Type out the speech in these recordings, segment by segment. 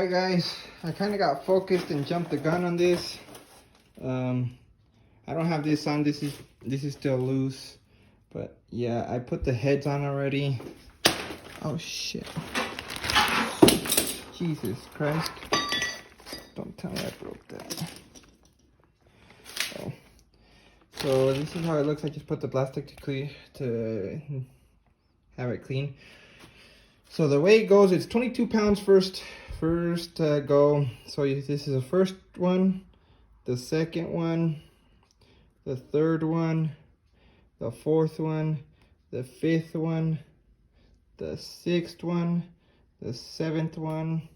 Alright guys, I kind of got focused and jumped the gun on this. I don't have this on, this is still loose. But yeah, I put the heads on already. Oh shit. Jesus Christ. Don't tell me I broke that. Oh. So this is how it looks. I just put the plastic to have it clean. So the way it goes, it's 22 pounds first go. So this is the first one, the second one, the third one, the fourth one, the fifth one, the sixth one, the seventh one,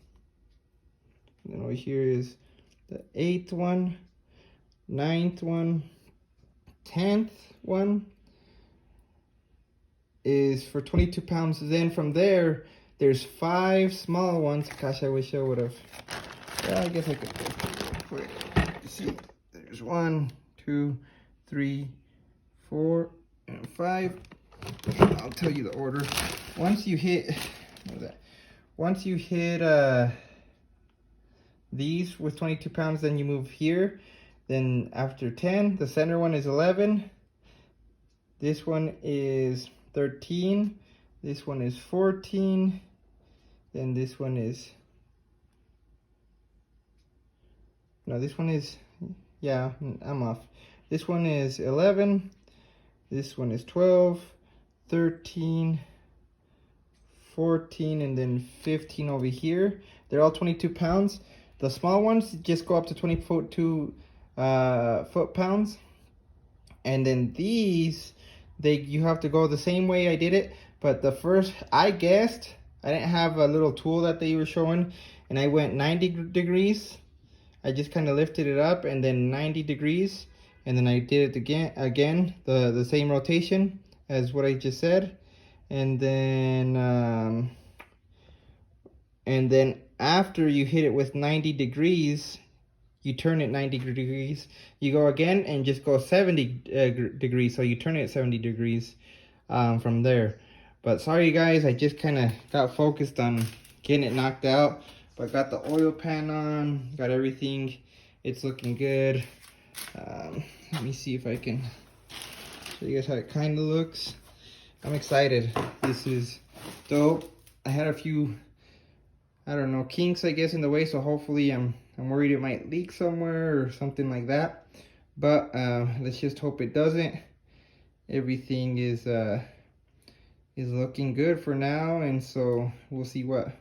and then over here is the eighth one, ninth one, 10th one is for 22 pounds. Then from there, there's 5 small ones. Gosh, I wish I would have. Yeah, I guess I could go quick. See, there's 1, 2, 3, 4, and 5. I'll tell you the order. Once you hit, these with 22 pounds, then you move here. Then after 10, the center one is 11. This one is 13. This one is 14. Then this one is, no, this one is, yeah, I'm off. This one is 11. This one is 12, 13, 14, and then 15 over here. They're all 22 pounds. The small ones just go up to 22 foot-pounds. And then these, you have to go the same way I did it. But the first, I guessed, I didn't have a little tool that they were showing, and I went 90 degrees. I just kind of lifted it up and then 90 degrees. And then I did it again, the same rotation as what I just said. And then after you hit it with 90 degrees, you turn it 90 degrees, you go again and just go 70 degrees. So you turn it 70 degrees from there. But sorry guys, I just kind of got focused on getting it knocked out. But got the oil pan on, got everything. It's looking good. Let me see if I can show you guys how it kind of looks. I'm excited. This is dope. I had a few, I don't know, kinks I guess in the way, so hopefully I'm worried it might leak somewhere or something like that. But let's just hope it doesn't. Everything is looking good for now, and so we'll see what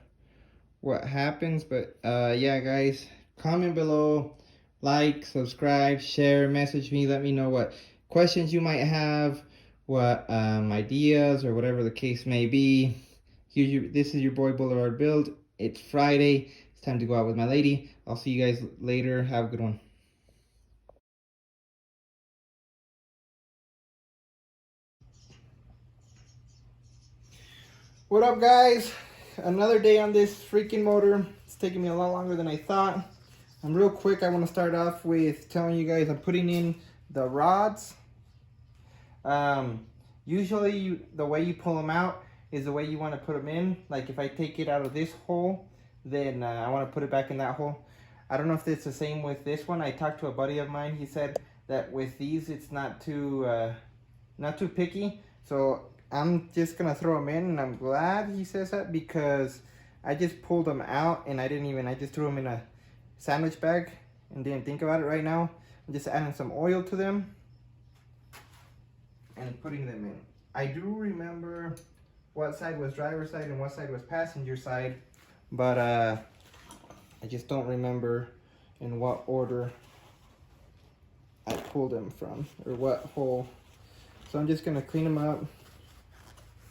happens. But yeah guys, comment below, like, subscribe, share, message me, let me know what questions you might have, what ideas or whatever the case may be. This is your boy Boulevard Build. It's Friday. It's time to go out with my lady. I'll see you guys later. Have a good one. What up guys? Another day on this freaking motor. It's taking me a lot longer than I thought. Real quick, I want to start off with telling you guys I'm putting in the rods. Usually the way you pull them out is the way you want to put them in. Like if I take it out of this hole, then I want to put it back in that hole. I don't know if it's the same with this one. I talked to a buddy of mine. He said that with these it's not too picky. So I'm just gonna throw them in, and I'm glad he says that because I just pulled them out and I just threw them in a sandwich bag and didn't think about it right now. I'm just adding some oil to them and putting them in. I do remember what side was driver's side and what side was passenger side, but I just don't remember in what order I pulled them from or what hole. So I'm just gonna clean them up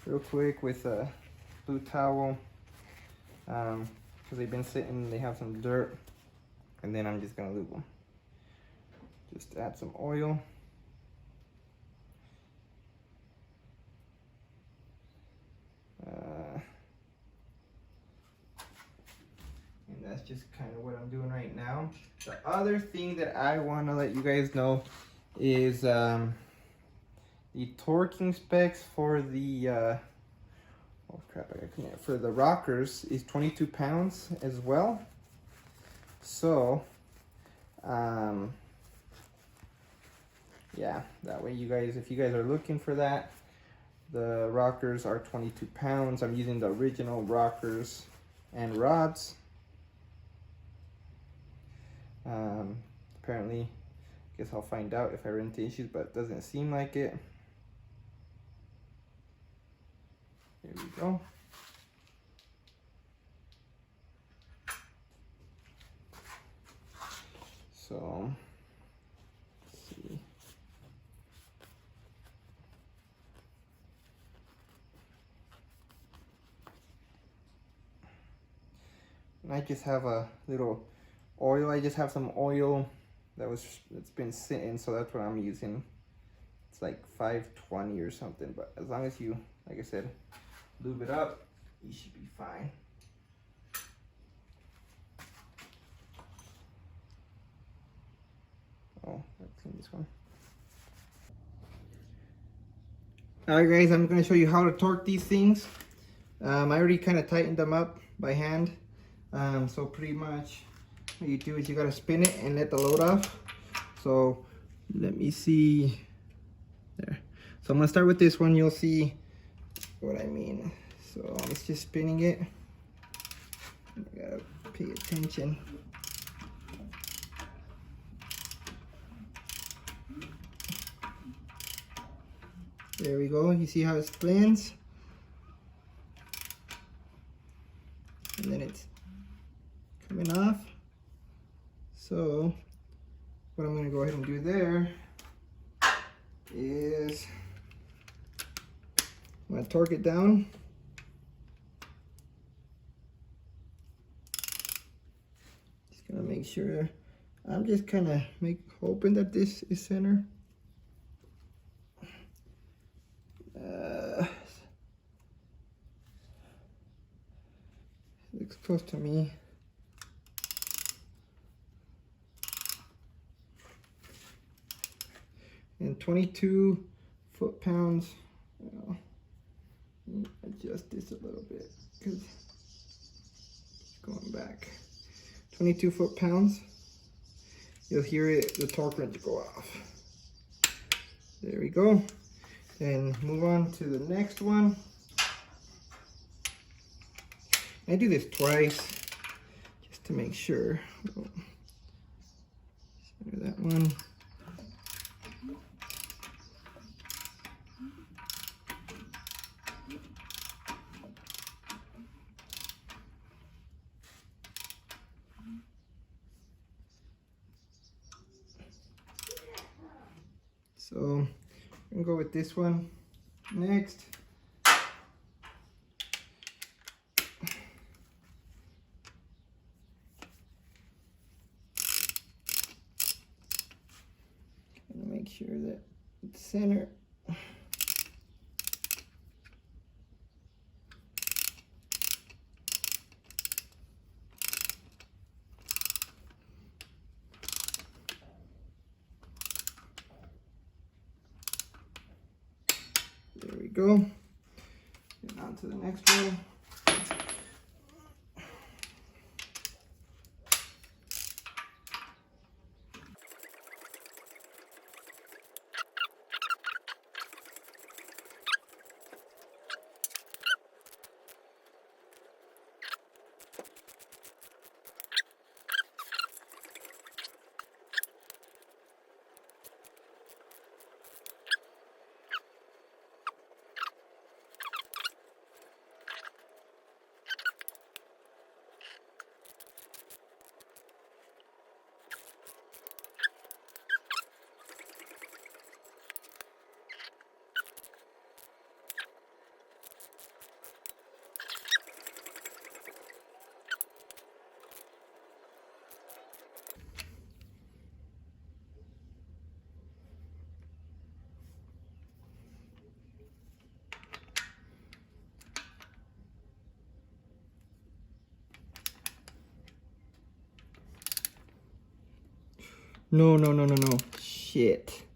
real quick with a blue towel because they've been sitting, they have some dirt, and then I'm just gonna lube them. Just add some oil. And that's just kind of what I'm doing right now. The other thing that I want to let you guys know is the torquing specs for the oh crap, I got for the rockers is 22 pounds as well. So, yeah, that way you guys, if you guys are looking for that, the rockers are 22 pounds. I'm using the original rockers and rods. Apparently, I guess I'll find out if I run into issues, but it doesn't seem like it. Here we go. So, let's see. And I just have a little oil. I just have some oil that's been sitting, so that's what I'm using. It's like 520 or something, but as long as you, like I said, lube it up, you should be fine. Oh, let's clean this one. Alright guys, I'm going to show you how to torque these things. I already kind of tightened them up by hand. So pretty much what you do is you got to spin it and let the load off. So let me see. There. So I'm going to start with this one. You'll see what I mean. So it's just spinning it. I got to pay attention. There we go. You see how it spins? And then it's coming off. So what I'm going to go ahead and do there is I'm going to torque it down. Just going to make sure. I'm just kind of hoping that this is center. Looks close to me. And 22 foot-pounds. Well, adjust this a little bit because it's going back. 22 foot-pounds. You'll hear it, the torque wrench go off. There we go. And move on to the next one. I do this twice just to make sure. Oh, center that one. So I'm gonna go with this one next. Make sure that it's center. There we go. And on to the next one. No. Shit.